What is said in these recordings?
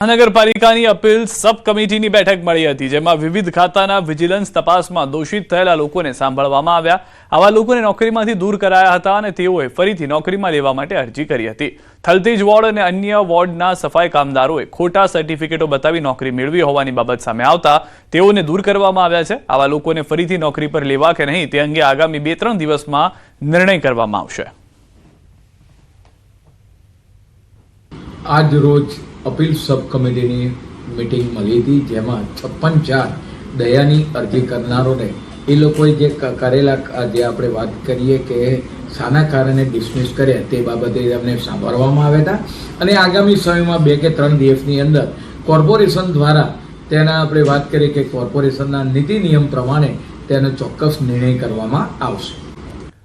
મહાનગરપાલિકાની અપીલ સબ કમિટીની બેઠક મળી હતી, જેમાં વિવિધ ખાતાના વિજિલન્સ તપાસમાં દોષિત થયેલા લોકોને સાંભળવામાં આવ્યા. આવા લોકોને નોકરીમાંથી દૂર કરાયા હતા અને તેઓએ ફરીથી નોકરીમાં લેવા માટે અરજી કરી હતી. થલતેજ વોર્ડ અને અન્ય વોર્ડના સફાઈ કામદારોએ ખોટા સર્ટિફિકેટો બતાવી નોકરી મેળવી હોવાની બાબત સામે આવતા તેઓને દૂર કરવામાં આવ્યા છે. આવા લોકોને ફરીથી નોકરી પર લેવા કે નહીં તે અંગે આગામી 2-3 દિવસમાં નિર્ણય કરવામાં આવશે. આજ રોજ અપીલ સબ કમિટીની મીટિંગ મળી હતી, જેમાં 56 દયાની અરજી કરનારોને એ લોકોએ જે કરેલા જે આપણે વાત કરીએ કે શાના કારણે ડિસમિસ કર્યા તે બાબતે અમને સાંભળવામાં આવ્યા હતા અને આગામી સમયમાં 2 કે 3 દિવસની અંદર કોર્પોરેશન દ્વારા તેના આપણે વાત કરીએ કે કોર્પોરેશનના નીતિ નિયમ પ્રમાણે તેનો ચોક્કસ નિર્ણય કરવામાં આવશે.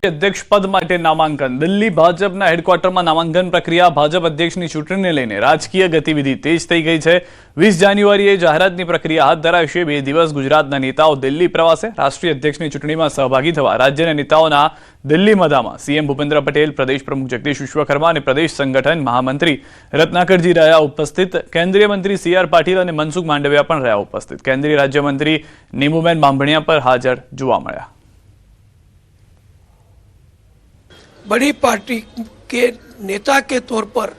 અધ્યક્ષ પદ માટે નામાંકન. દિલ્હી ભાજપના હેડક્વાર્ટરમાં નામાંકન પ્રક્રિયા. ભાજપ અધ્યક્ષની ચૂંટણીને લઈને રાજકીય ગતિવિધિ તેજ થઈ ગઈ છે. 20 જાન્યુઆરીએ જાહેરાતની પ્રક્રિયા હાથ ધરાશે. 2 દિવસ ગુજરાતના નેતાઓ દિલ્હી પ્રવાસે. રાષ્ટ્રીય અધ્યક્ષની ચૂંટણીમાં સહભાગી થવા રાજ્યના નેતાઓના દિલ્હી મદામાં સીએમ ભૂપેન્દ્ર પટેલ, પ્રદેશ પ્રમુખ જગદીશ વિશ્વકર્મા અને પ્રદેશ સંગઠન મહામંત્રી રત્નાકરજી રહ્યા ઉપસ્થિત. કેન્દ્રીય મંત્રી CR પાટીલ અને મનસુખ માંડવિયા પણ રહ્યા ઉપસ્થિત. કેન્દ્રીય રાજ્યમંત્રી નીમુબેન બાંભણિયા પર હાજર જોવા મળ્યા. बड़ी पार्टी के नेता के तौर पर,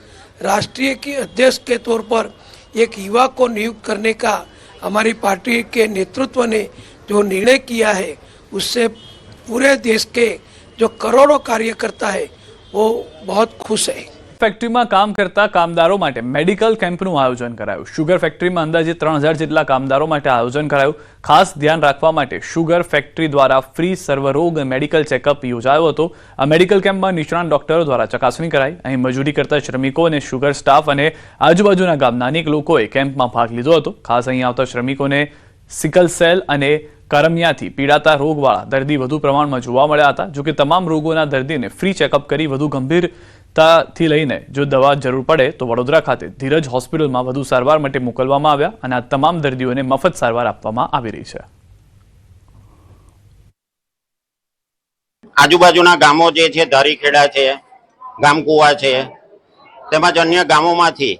राष्ट्रीय के अध्यक्ष के तौर पर एक युवा को नियुक्त करने का हमारी पार्टी के नेतृत्व ने जो निर्णय किया है, उससे पूरे देश के जो करोड़ों कार्यकर्ता है वो बहुत खुश है. ફેક્ટરીમાં કામ કરતા કામદારો માટે મેડિકલ કેમ્પનું આયોજન કરાયું. શુગર ફેક્ટરીમાં અંદાજે 3000 જેટલા કામદારો માટે આયોજન કરાયું. ખાસ ધ્યાન રાખવા માટે શુગર ફેક્ટરી દ્વારા ફ્રી સર્વરોગ મેડિકલ ચેકઅપ યોજાયો હતો. આ મેડિકલ કેમ્પમાં નિષ્ણાત ડોક્ટરો દ્વારા ચકાસણી કરાઈ. અહીં મજૂરી કરતા શ્રમિકો અને શુગર સ્ટાફ અને આજુબાજુના ગામના અનેક લોકોએ કેમ્પમાં ભાગ લીધો હતો. ખાસ અહીં આવતા શ્રમિકોને સિકલ સેલ અને કરમિયાથી પીડાતા રોગવાળા દર્દી વધુ પ્રમાણમાં જોવા મળ્યા હતા. જોકે તમામ રોગોના દર્દીને ફ્રી ચેકઅપ કરી વધુ ગંભીરતાથી લઈને જો દવા જરૂર પડે તો વડોદરા ખાતે ધીરજ હોસ્પિટલમાં વધુ સારવાર માટે મોકલવામાં આવ્યા અને આ તમામ દર્દીઓને મફત સારવાર આપવામાં આવી રહી છે. આજુબાજુના ગામો જે છે, ધારીખેડા છે, ગામકુવા છે, તેમજ અન્ય ગામોમાંથી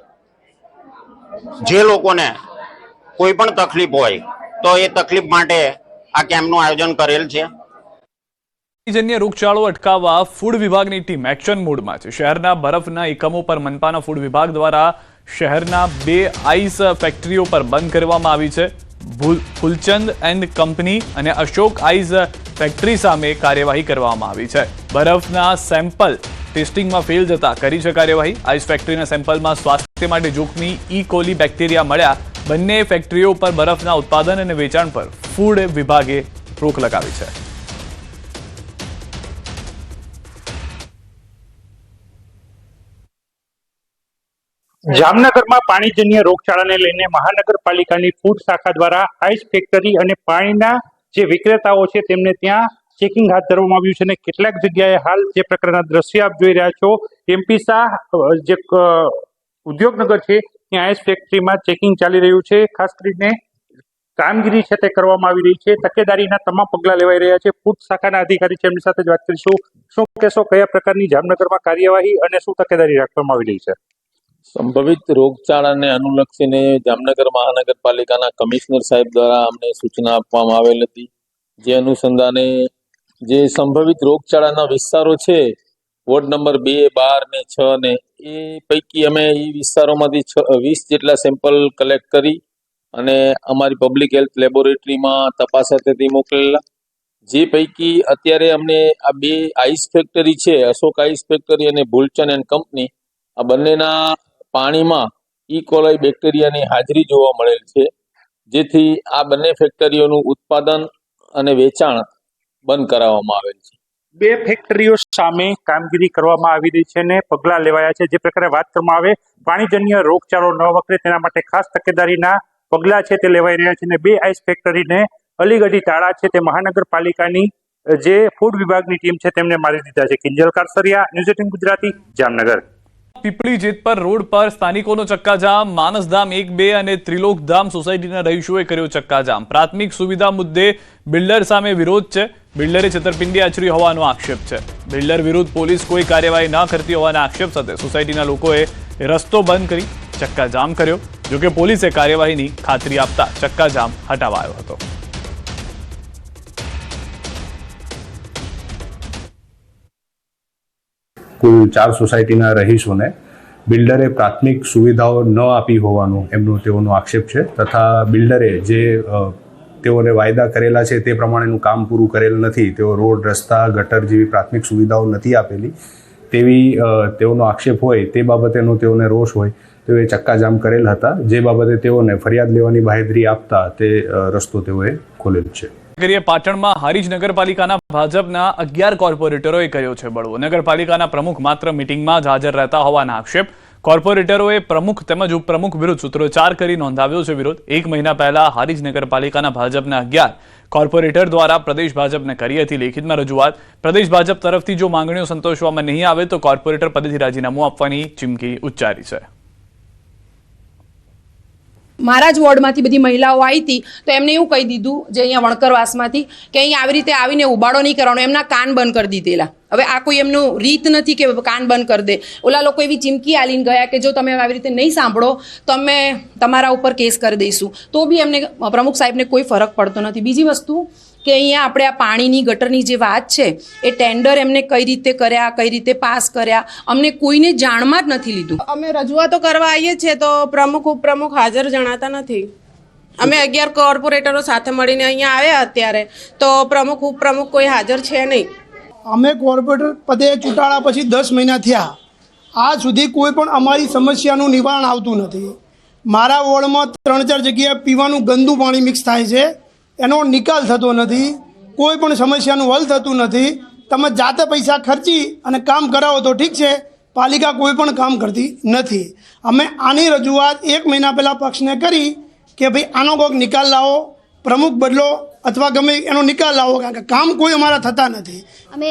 જે લોકોને કોઈ પણ તકલીફ હોય તો એ તકલીફ માટે આ કેમ્પનું આયોજન કરેલ છે. જન્ય રોગચાળો અટકાવવા ફૂડ વિભાગની ટીમ એક્શન મોડમાં છે. શહેરના બરફના એકમો પર મનપાના ફૂડ વિભાગ દ્વારા શહેરના 2 આઈસ ફેક્ટરીઓ પર બંધ કરવામાં આવી છે. ફૂલચંદ એન્ડ કંપની અને અશોક આઈસ ફેક્ટરી સામે કાર્યવાહી કરવામાં આવી છે. બરફના સેમ્પલ ટેસ્ટિંગમાં ફેલ જતા કરી છે કાર્યવાહી. આઈસ ફેક્ટરીના સેમ્પલમાં સ્વાસ્થ્ય માટે જોખમી E. coli બેક્ટેરિયા મળ્યા. બંને ફેક્ટરીઓ પર બરફના ઉત્પાદન અને વેચાણ પર ફૂડ વિભાગે રોક લગાવી છે. જામનગરમાં પાણીજન્ય રોગચાળાને લઈને મહાનગરપાલિકાની ફૂડ શાખા દ્વારા આઈસ ફેક્ટરી અને પાણીના જે વિક્રેતાઓ છે તેમને ત્યાં ચેકિંગ હાથ ધરવામાં આવ્યું છે અને કેટલાક જગ્યાએ હાલ જે પ્રકારના દ્રશ્ય આપ જોઈ રહ્યા છો, MP શાહ જે ઉદ્યોગનગર છે ત્યાં આઈસ ફેક્ટરીમાં ચેકિંગ ચાલી રહ્યું છે. ખાસ કરીને કામગીરી છે તે કરવામાં આવી રહી છે. તકેદારીના તમામ પગલાં લેવાઈ રહ્યા છે. ફૂડ શાખાના અધિકારી છે, એમની સાથે જ વાત કરીશું. શું કહેશો, કયા પ્રકારની જામનગરમાં કાર્યવાહી અને શું તકેદારી રાખવામાં આવી રહી છે? સંભવિત રોગચાળાને અનુલક્ષીને જામનગર મહાનગરપાલિકાના કમિશનર સાહેબ દ્વારા અમને સૂચના આપવામાં આવેલ હતી. જે અનુસંધાને જે સંભવિત રોગચાળાના વિસ્તારો છે, વોર્ડ નંબર 2, 12 ને 6 ને એ પૈકી અમે એ વિસ્તારોમાંથી 20 જેટલા સેમ્પલ કલેક્ટ કરી અને અમારી પબ્લિક હેલ્થ લેબોરેટરીમાં તપાસ અર્થે મોકલેલા. જે પૈકી અત્યારે અમને આ 2 આઈસ ફેક્ટરી છે, અશોક આઈસ ફેક્ટરી અને ભૂલચંદ એન્ડ કંપની, આ બંનેના પાણીમાં E. coli બેક્ટેરિયાની હાજરી જોવા મળેલ છે. જેથી આ બંને ફેક્ટરીઓનું ઉત્પાદન અને વેચાણ બંધ કરાવવામાં આવેલ છે. 2 ફેક્ટરીઓ સામે કામગીરી કરવામાં આવી રહી છે અને પગલાં લેવાયા છે. જે પ્રકારે વાત કરવામાં આવે, પાણીજન્ય રોગચાળો ન વકરે તેના માટે ખાસ તકેદારીના પગલાં છે તે લેવાઈ રહ્યા છે અને 2 આઈસ ફેક્ટરીને અલીગઢી તાળા છે તે મહાનગરપાલિકાની જે ફૂડ વિભાગની ટીમ છે તેમને મારી દીધા છે. કિંજલ કારસરિયા, ન્યૂઝ 18 ગુજરાતી, જામનગર. પીપળી જેતપર રોડ પર સ્થાનિકોનો ચક્કાજામ. માનસધામ 1, 2 અને ત્રિલોકધામ સોસાયટીના રહીશોએ કર્યો ચક્કાજામ. પ્રાથમિક સુવિધા મુદ્દે બિલ્ડર સામે વિરોધ છે. બિલ્ડરે છેતરપિંડી આચરી હોવાનો આક્ષેપ છે. બિલ્ડર વિરુદ્ધ પોલીસ કોઈ કાર્યવાહી ન કરતી હોવાના આક્ષેપ સાથે સોસાયટીના લોકોએ રસ્તો બંધ કરી ચક્કાજામ કર્યો. જોકે પોલીસે કાર્યવાહીની ખાતરી આપતા ચક્કાજામ હટાવાયો હતો. કુલ 4 સોસાયટીના રહીશોને બિલ્ડરે પ્રાથમિક સુવિધાઓ ન આપી હોવાનો તેઓનો આક્ષેપ છે તથા બિલ્ડરે જે તેઓને વાયદા કરેલા છે તે પ્રમાણેનું કામ પૂરું કરેલ નથી. તેઓ રોડ, રસ્તા, ગટર જેવી પ્રાથમિક સુવિધાઓ નથી આપેલી તેવી તેઓનો આક્ષેપ હોય તે બાબતેનો તેઓને રોષ હોય તેઓએ ચક્કાજામ કરેલ હતા, જે બાબતે તેઓને ફરિયાદ લેવાની બાહેધરી આપતા તે રસ્તો તેઓએ ખોલેલ છે. પાટણમાં હારીજ નગરપાલિકાના ભાજપના 11 કોર્પોરેટરોએ કર્યો છે બળવો. નગરપાલિકાના પ્રમુખ માત્ર મિટિંગમાં જ હાજર રહેતા હોવાના આક્ષેપ. કોર્પોરેટરોએ પ્રમુખ તેમજ ઉપપ્રમુખ વિરુદ્ધ સૂત્રોચ્ચાર કરી નોંધાવ્યો છે વિરોધ. 1 મહિના પહેલા હારીજ નગરપાલિકાના ભાજપના 11 કોર્પોરેટર દ્વારા પ્રદેશ ભાજપને કરી હતી લેખિતમાં રજૂઆત. પ્રદેશ ભાજપ તરફથી જો માંગણીઓ સંતોષવામાં નહીં આવે તો કોર્પોરેટર પદેથી રાજીનામું આપવાની ચીમકી ઉચ્ચારી છે. મારા જ વોર્ડમાંથી બધી મહિલાઓ આવી હતી તો એમને એવું કહી દીધું, જે અહીંયા વણકરવાસમાંથી, કે અહીંયા આવી રીતે આવીને ઉબાડો નહીં કરવાનો, એમના કાન બંધ કરી દીધેલા. હવે આ કોઈ એમનું રીત નથી કે કાન બંધ કરી દે. ઓલા લોકો એવી ચીમકી આલીને ગયા કે જો તમે આવી રીતે નહીં સાંભળો તો અમે તમારા ઉપર કેસ કરી દઈશું. તો બી એમને પ્રમુખ સાહેબને કોઈ ફરક પડતો નથી. બીજી વસ્તુ કે અહીંયા આપણે આ પાણીની ગટરની જે વાત છે એ ટેન્ડર એમને કઈ રીતે કર્યા, કઈ રીતે પાસ કર્યા, અમને કોઈને જાણમાં જ નથી લીધું. અમે રજૂઆતો કરવા આવીએ છીએ તો પ્રમુખ ઉપપ્રમુખ હાજર જણાતા નથી. અમે 11 કોર્પોરેટરો સાથે મળીને અહીંયા આવ્યા અત્યારે તો પ્રમુખ ઉપપ્રમુખ કોઈ હાજર છે નહીં. અમે કોર્પોરેટર પદે ચૂંટાયા પછી 10 મહિના થયા, આજ સુધી કોઈ પણ અમારી સમસ્યાનું નિવારણ આવતું નથી. મારા વોર્ડમાં 3-4 જગ્યાએ પીવાનું ગંદુ પાણી મિક્સ થાય છે, એનો નિકાલ થતો નથી. કોઈ પણ સમસ્યાનું હલ થતું નથી. તમે જાતે પૈસા ખર્ચી અને કામ કરાવો તો ઠીક છે, પાલિકા કોઈ પણ કામ કરતી નથી. અમે આની રજૂઆત 1 મહિના પહેલાં પક્ષને કરી કે ભાઈ આનો કોઈક નિકાલ લાવો, પ્રમુખ બદલો અથવા ગમે એનો નિકાલ લાવો, કારણ કે કામ કોઈ અમારા થતા નથી. અમે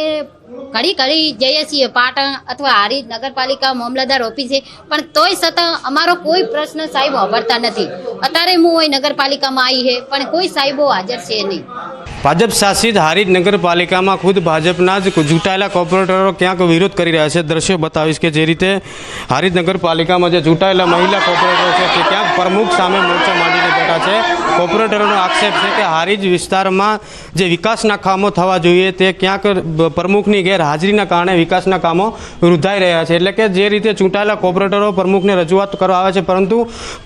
ઘડી જઈએ છીએ પાટણ અથવા હારીજ નગરપાલિકા મામલતદાર ઓફિસે, પણ તોય છતાં અમારો કોઈ પ્રશ્ન સાહેબ સાંભળતા નથી. અત્યારે હું અહીં નગરપાલિકામાં આવી છે પણ કોઈ સાહેબો હાજર છે નહીં. ભાજપ શાસિત હારીજ નગરપાલિકામાં ખુદ ભાજપના જ ચૂંટાયેલા કોર્પોરેટરો ક્યાંક વિરોધ કરી રહ્યા છે. દ્રશ્યો બતાવીશ કે જે રીતે હારીજ નગરપાલિકામાં જે ચૂંટાયેલા મહિલા કોર્પોરેટરો છે તે ક્યાંક પ્રમુખ સામે મોરચો માંડીને બેઠા છે. કોર્પોરેટરોનો આક્ષેપ છે કે હારીજ વિસ્તારમાં જે વિકાસના કામો થવા જોઈએ તે ક્યાંક પ્રમુખની ગેરહાજરીના કારણે વિકાસના કામો રૂંધાઈ રહ્યા છે. એટલે કે જે રીતે ચૂંટાયેલા કોર્પોરેટરો પ્રમુખને રજૂઆત કરવા આવે છે પરંતુ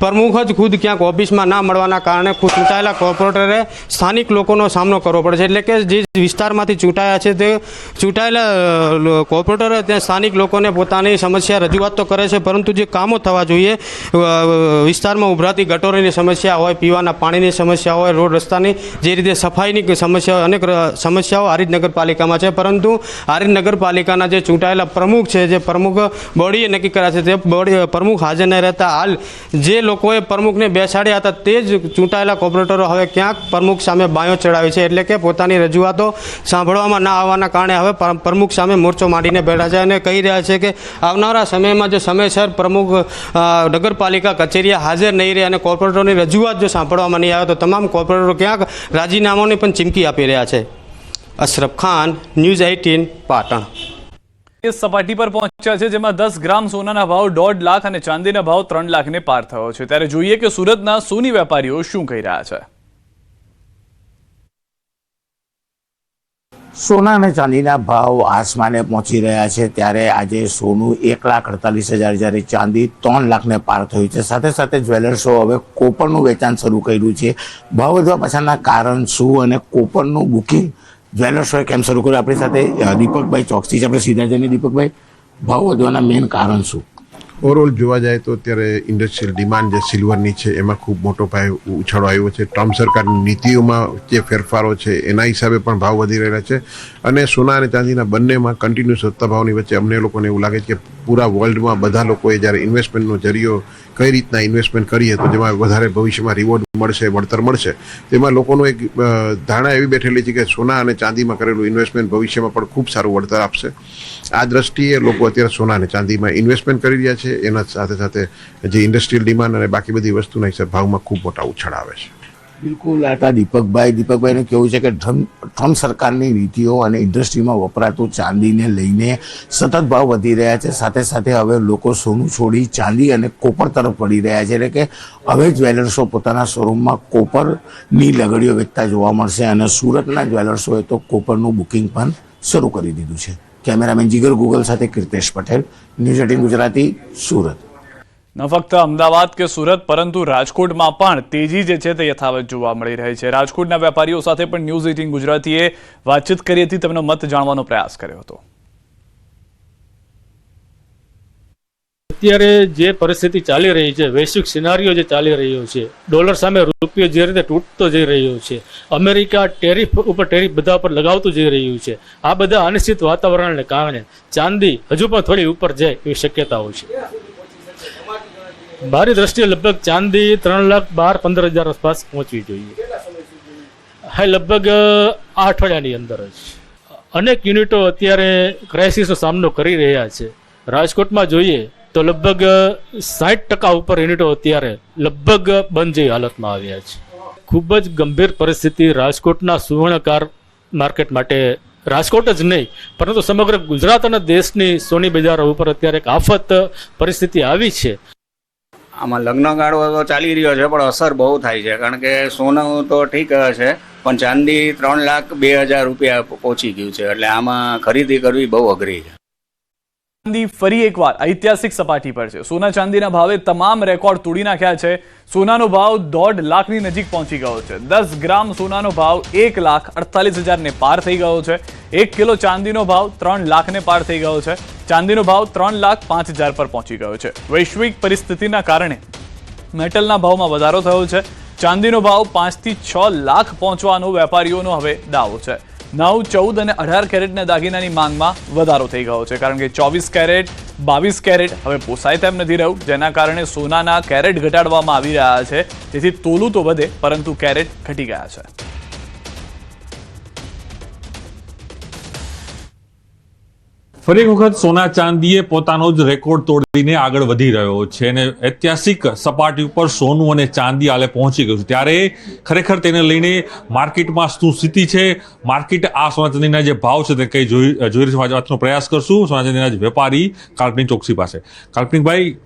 પ્રમુખ જ ખુદ ક્યાંક ઓફિસમાં ના મળવાના કારણે ખુદ ચૂંટાયેલા કોર્પોરેટરે સ્થાનિક લોકોનો સામનો કરવો પડે છે. એટલે કે જે વિસ્તારમાંથી ચૂંટાયા છે તે ચૂંટાયેલા કોર્પોરેટરો ત્યાં સ્થાનિક લોકોને પોતાની સમસ્યા રજૂઆત તો કરે છે પરંતુ જે કામો થવા જોઈએ, વિસ્તારમાં ઉભરાતી ગટોરીની સમસ્યા હોય, પીવાના પાણીની સમસ્યા હોય, રોડ રસ્તાની જે રીતે સફાઈની સમસ્યા, અનેક સમસ્યાઓ હારીજ નગરપાલિકામાં છે. પરંતુ હારીજ નગરપાલિકાના જે ચૂંટાયેલા પ્રમુખ છે, જે પ્રમુખ બોડીએ નક્કી કર્યા છે તે બોડી પ્રમુખ હાજર ન રહેતા હાલ જે લોકોએ પ્રમુખને બેસાડ્યા હતા તે જ ચૂંટાયેલા કોર્પોરેટરો હવે ક્યાંક પ્રમુખ સામે બાયો ચડાવી છે. એટલે કે પોતાની રજૂઆતો સાંભળવામાં ના આવવાના કારણે હવે પ્રમુખ સામે મોરચો માંડીને બેઠા છે અને કહી રહ્યા છે કે આવનારા સમયમાં જો સમયસર પ્રમુખ નગરપાલિકા કચેરીએ હાજર નહીં રહે અને કોર્પોરેટરોની રજૂઆત જો સાંભળવામાં નહીં આવે તો તમામ કોર્પોરેટરો ક્યાંક રાજીનામાની પણ ચીમકી આપી રહ્યા છે. અશરફ ખાન, ન્યૂઝ 18 પાટણ. સપાટી પર પહોંચ્યા છે જેમાં 10 ગ્રામ સોનાના ભાવ 1.5 લાખ અને ચાંદીના ભાવ 3 લાખને પાર થયો છે. ત્યારે જોઈએ કે સુરતના સોની વેપારીઓ શું કહી રહ્યા છે. સોના અને ચાંદીના ભાવ આસમાને પહોંચી રહ્યા છે. ત્યારે આજે સોનું 1,48,000 જ્યારે ચાંદી 3 લાખને પાર થયું છે. સાથે સાથે જ્વેલર્સો હવે કોપરનું વેચાણ શરૂ કર્યું છે. ભાવ વધવા પાછળના કારણ શું અને કોપરનું બુકિંગ જ્વેલર્સોએ કેમ શરૂ કર્યું? આપણી સાથે દીપકભાઈ ચોકસી છે. આપણે સીધા જઈને દીપકભાઈ, ભાવ વધવાના મેઇન કારણ શું? ઓવરઓલ જોવા જાય તો અત્યારે ઇન્ડસ્ટ્રીયલ ડિમાન્ડ જે સિલ્વરની છે એમાં ખૂબ મોટો પાયે ઉછાળો આવ્યો છે. ટ્રમ્પ સરકારની નીતિઓમાં જે ફેરફારો છે એના હિસાબે પણ ભાવ વધી રહ્યા છે અને સોના અને ચાંદીના બંનેમાં કન્ટિન્યુઅસ વધતા ભાવની વચ્ચે અમને લોકોને એવું લાગે છે કે પૂરા વર્લ્ડમાં બધા લોકોએ જ્યારે ઇન્વેસ્ટમેન્ટનો જરિયો કઈ રીતના ઇન્વેસ્ટમેન્ટ કરીએ તો જેમાં વધારે ભવિષ્યમાં રિવોર્ડ મળશે, વળતર મળશે, તેમાં લોકોનો એક ધારણા એવી બેઠેલી છે કે સોના અને ચાંદીમાં કરેલું ઇન્વેસ્ટમેન્ટ ભવિષ્યમાં પણ ખૂબ સારું વળતર આપશે. આ દ્રષ્ટિએ લોકો અત્યારે સોના અને ચાંદીમાં ઇન્વેસ્ટમેન્ટ કરી રહ્યા છે. એના સાથે સાથે જે ઇન્ડસ્ટ્રીયલ ડિમાન્ડ અને બાકી બધી વસ્તુના હિસાબે ભાવમાં ખૂબ મોટા ઉછાળ આવે છે. બિલકુલ આટા દીપકભાઈનું કહેવું છે કે ટ્રમ્પ સરકારની નીતિઓ અને ઇન્ડસ્ટ્રીમાં વપરાતું ચાંદીને લઈને સતત ભાવ વધી રહ્યા છે. સાથે સાથે હવે લોકો સોનું છોડી ચાંદી અને કોપર તરફ વળી રહ્યા છે. એટલે કે હવે જ્વેલર્સો પોતાના શોરૂમમાં કોપરની લગડીઓ વેચતા જોવા મળશે અને સુરતના જ્વેલર્સોએ તો કોપરનું બુકિંગ પણ શરૂ કરી દીધું છે. કેમેરામેન જીગર ગૂગલ સાથે કીર્તેશ પટેલ, ન્યૂઝ 18 ગુજરાતી, સુરત. ન ફક્ત અમદાવાદ કે સુરત પરંતુ રાજકોટમાં પણ તેજી જે છે તે યથાવત જોવા મળી રહી છે. રાજકોટના વેપારીઓ સાથે પણ ન્યૂઝ 18 ગુજરાતીએ વાતચીત કરી હતી, તેમનો મત જાણવાનો પ્રયાસ કર્યો હતો. અત્યારે જે પરિસ્થિતિ ચાલી રહી છે, વૈશ્વિક સિનારીઓ જે ચાલી રહ્યો છે, ડોલર સામે રૂપિયો જે રીતે તૂટતો જઈ રહ્યો છે, અમેરિકા ટેરિફ ઉપર ટેરિફ બધા પર લગાવતું જઈ રહ્યું છે, આ બધા અનિશ્ચિત વાતાવરણને કારણે ચાંદી હજુ પણ થોડી ઉપર જાય એવી શક્યતાઓ છે. મારી દ્રષ્ટિએ લગભગ ચાંદી 3,12,15,000 આસપાસ પહોંચવી જોઈએ. હા, લગભગ આ અઠવાડિયાની અંદર જ અનેક યુનિટો અત્યારે ક્રાઇસિસનો સામનો કરી રહ્યા છે. રાજકોટમાં જોઈએ તો લગભગ 60% ઉપર યુનિટો અત્યારે લગભગ બંધ જેવી હાલતમાં આવ્યા છે. ખૂબ જ ગંભીર પરિસ્થિતિ રાજકોટના સુવર્ણકાર માર્કેટ માટે, રાજકોટ જ નહીં પરંતુ સમગ્ર ગુજરાત અને દેશની સોની બજારો ઉપર અત્યારે એક આફત પરિસ્થિતિ આવી છે. આમાં લગ્નગાળો તો ચાલી રહ્યો છે પણ અસર બહુ થાય છે, કારણ કે સોનું તો ઠીક છે પણ ચાંદી 3,02,000 રૂપિયા પહોંચી ગયું છે. એટલે આમાં ખરીદી કરવી બહુ અઘરી છે. ચાંદી ફરી એકવાર ઐતિહાસિક સપાટી પર છે. સોના ચાંદીના ભાવે તમામ રેકોર્ડ તોડી નાખ્યા છે. સોનાનો ભાવ 1.5 લાખની નજીક પહોંચી ગયો છે. 10 ગ્રામ સોનાનો ભાવ 1,48,000 ને પાર થઈ ગયો છે. 1 કિલો ચાંદીનો ભાવ 3 લાખને પાર થઈ ગયો છે. ચાંદીનો ભાવ 3,05,000 પર પહોંચી ગયો છે. વૈશ્વિક પરિસ્થિતિના કારણે મેટલના ભાવમાં વધારો થયો છે. ચાંદીનો ભાવ 5 થી 6 લાખ પહોંચવાનો વેપારીઓનો હવે દાવો છે. 9, 14 અને 18 કેરેટના દાગીનાની માંગમાં વધારો થઈ ગયો છે, કારણ કે 24 કેરેટ, 22 કેરેટ હવે પોસાય તેમ નથી રહ્યું, જેના કારણે સોનાના કેરેટ ઘટાડવામાં આવી રહ્યા છે. તેથી તોલું તો વધે પરંતુ કેરેટ ઘટી ગયા છે. ફરી એક વખત સોના ચાંદીએ પોતાનો જ રેકોર્ડ તોડીને આગળ વધી રહ્યો છે અને ઐતિહાસિક સપાટી ઉપર સોનું અને ચાંદી હાલે પહોંચી ગયું છે. ત્યારે ખરેખર તેને લઈને માર્કેટમાં શું સ્થિતિ છે, માર્કેટ આ સોના ચાંદીના જે ભાવ છે તે કઈ જોઈ વાતનો પ્રયાસ કરશું સોના ચાંદીના વેપારી કાલ્પનિક ચોકસી પાસે. કાલ્પનિકભાઈ,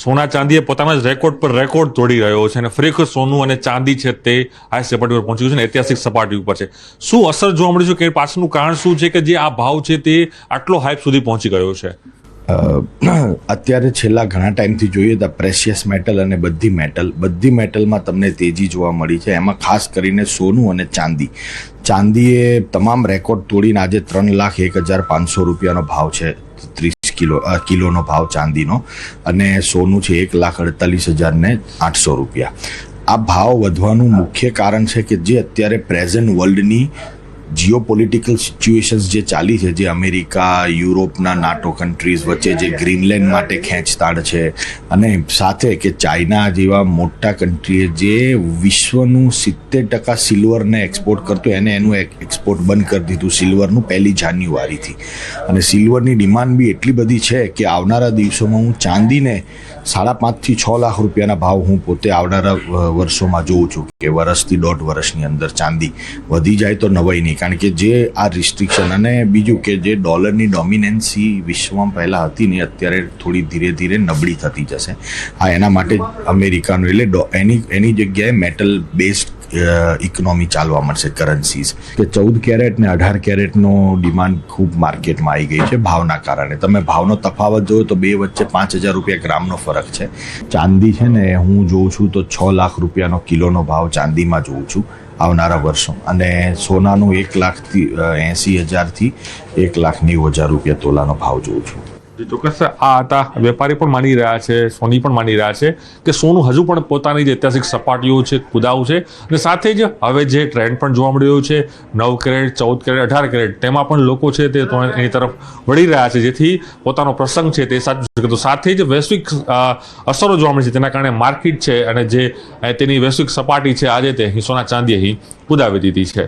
સોના ચાંદીએ પોતાના જ રેકોર્ડ પર રેકોર્ડ તોડી રહ્યો છે અને ફરી વખત સોનું અને ચાંદી છે તે આ સપાટી પર પહોંચી ગયું છે, ઐતિહાસિક સપાટી ઉપર છે. શું અસર જોવા મળ્યું છે કે પાછળનું કારણ શું છે કે જે આ ભાવ છે તે આટલો હાઈપ સુધી પહોંચી ગયો છે? અત્યારે છેલ્લા ઘણા ટાઈમથી જોઈએ તો પ્રેશિયસ મેટલ અને બધી મેટલમાં તમને તેજી જોવા મળી છે. એમાં ખાસ કરીને સોનું અને ચાંદીએ તમામ રેકોર્ડ તોડીને આજે 3,01,500 રૂપિયાનો ભાવ છે. 30 કિલોનો ભાવ ચાંદીનો અને સોનું છે 1,48,800 રૂપિયા. આ ભાવ વધવાનું મુખ્ય કારણ છે કે જે અત્યારે પ્રેઝન્ટ વર્લ્ડની જીઓપોલિટિકલ સિચ્યુએશન્સ જે ચાલી છે, જે અમેરિકા, યુરોપના નાટો કન્ટ્રીઝ વચ્ચે જે ગ્રીનલેન્ડ માટે ખેંચતાણ છે અને સાથે કે ચાઇના જેવા મોટા કન્ટ્રીએ જે વિશ્વનું 70% સિલ્વરને એક્સપોર્ટ કરતું એને એનું એક્સપોર્ટ બંધ કરી દીધું સિલ્વરનું 1 જાન્યુઆરીથી. અને સિલ્વરની ડિમાન્ડ બી એટલી બધી છે કે આવનારા દિવસોમાં હું ચાંદીને 5.5 થી 6 લાખ રૂપિયાના ભાવ હું પોતે આવનારા વર્ષોમાં જોઉં છું કે વર્ષથી 1.5 વર્ષની અંદર ચાંદી વધી જાય તો નવાઈ નહીં. કારણ કે જે આ રિસ્ટ્રિક્શન અને બીજું કે જે ડોલરની ડોમિનન્સી વિશ્વમાં પહેલાં હતી ને અત્યારે થોડી ધીરે ધીરે નબળી થતી જશે. હા, એના માટે અમેરિકાનું એટલે એની જગ્યાએ મેટલ બેઝડ ઇકોનોમી ચાલવા મળશે, કરન્સીઝ કે 14 કેરેટ ને 18 કેરેટનો ડિમાન્ડ ખૂબ માર્કેટમાં આવી ગઈ છે ભાવના કારણે. તમે ભાવનો તફાવત જોયો તો બે વચ્ચે 5,000 રૂપિયા ગ્રામનો ફરક છે. ચાંદી છે ને હું જોઉં છું તો 6 લાખ રૂપિયાનો કિલોનો ભાવ ચાંદીમાં જોઉં છું આવનારા વર્ષો, અને સોનાનું 1,80,000 થી 1,90,000 રૂપિયા તોલાનો ભાવ જોઉં છું. ચોક્કસ આ હતા વેપારી પણ માની રહ્યા છે, સોની પણ માની રહ્યા છે કે સોનું હજુ પણ પોતાની જે ઐતિહાસિક સપાટીઓ છે કુદાવ છે અને સાથે જ હવે જે ટ્રેન્ડ પણ જોવા મળી રહ્યો છે 9 કેરેટ, 14 કેરેટ, 18 કેરેટ તેમાં પણ લોકો છે તે એની તરફ વળી રહ્યા છે, જેથી પોતાનો પ્રસંગ છે તે સાચવી શકે. તો સાથે જ વૈશ્વિક અસરો જોવા મળે છે, તેના કારણે માર્કેટ છે અને જે તેની વૈશ્વિક સપાટી છે આજે તે સોના ચાંદીએ કુદાવી દીધી છે.